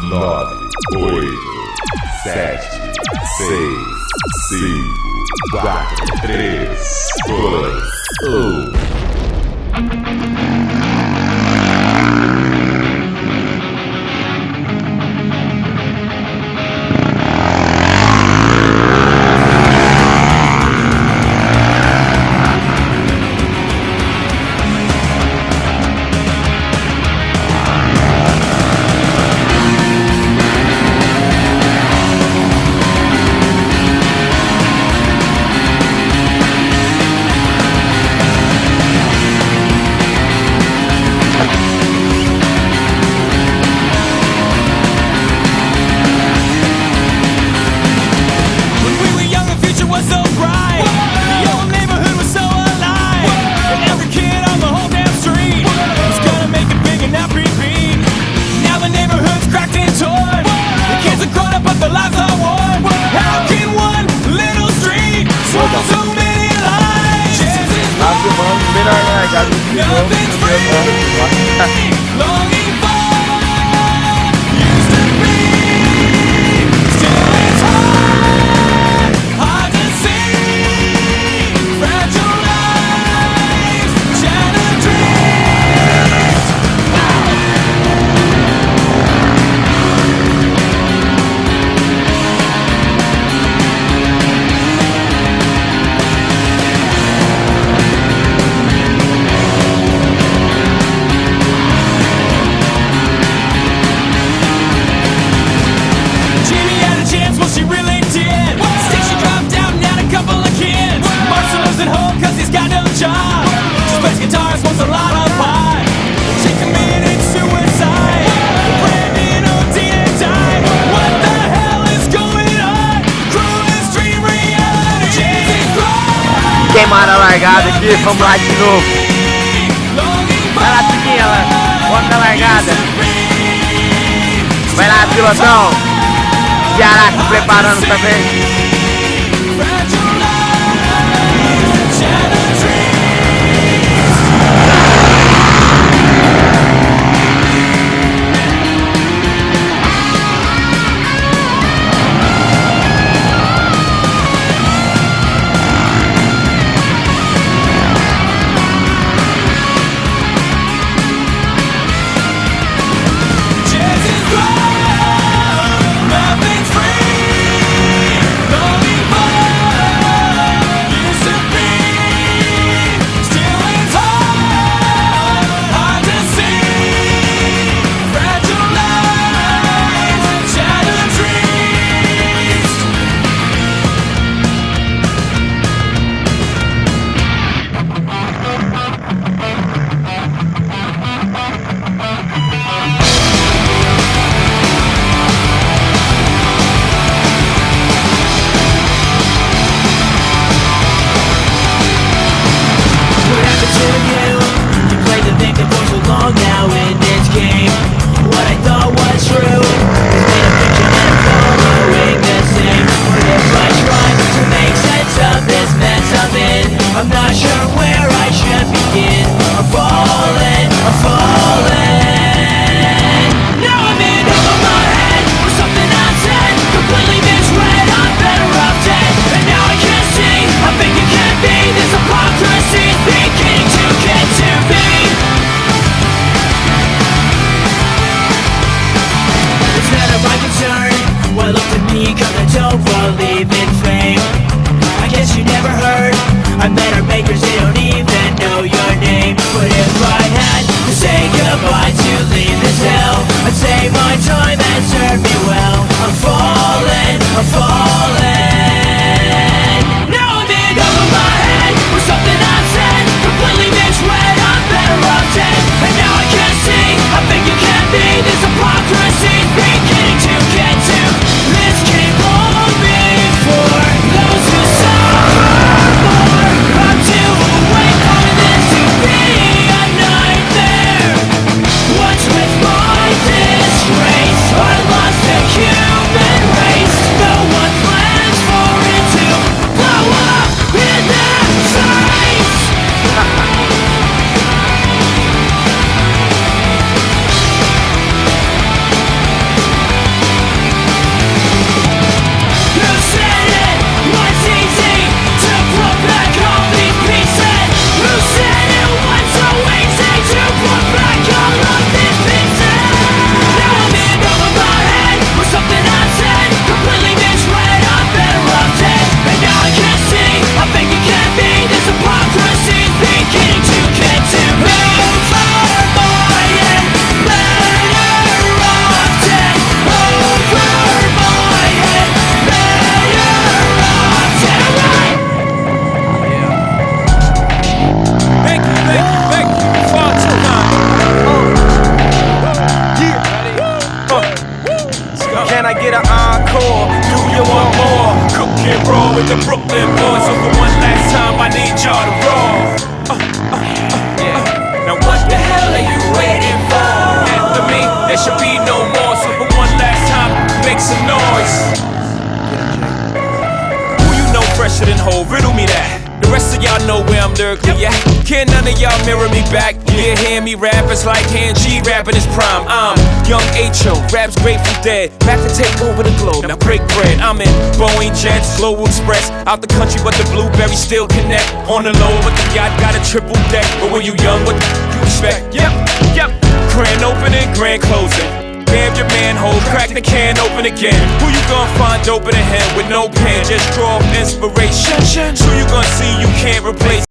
9, 8, 7, 6, 5, 4, 3, 2, 1. Queimaram a largada aqui, vamos lá de novo. Vai lá, Piquinha, bota a largada. Vai lá, pilotão. Ceará se preparando também. I better makers, they don't even know your name. But if I had get an encore? Do you want more? Cook and roll with the Brooklyn boys. So for one last time, I need y'all to roll. Now what the hell are you waiting for? After me, there should be no more. So for one last time, make some noise. Who you know fresher than Ho? Riddle me that. The rest of y'all know where I'm lyrically at. Can't none of y'all mirror me back. Yeah, hear me rap, it's like hand G rapping his prime. I'm young H.O., raps Grateful Dead. Back to take over the globe, now break bread. I'm in Boeing Jets, Global Express. Out the country, but the blueberries still connect. On the low, but the yacht got a triple deck. But when you young, what you expect? Yep. Grand opening, grand closing. Damn your manhole, crack the can open again. Who you gonna find open in him with no pen? Just draw inspiration. Who you gonna see you can't replace?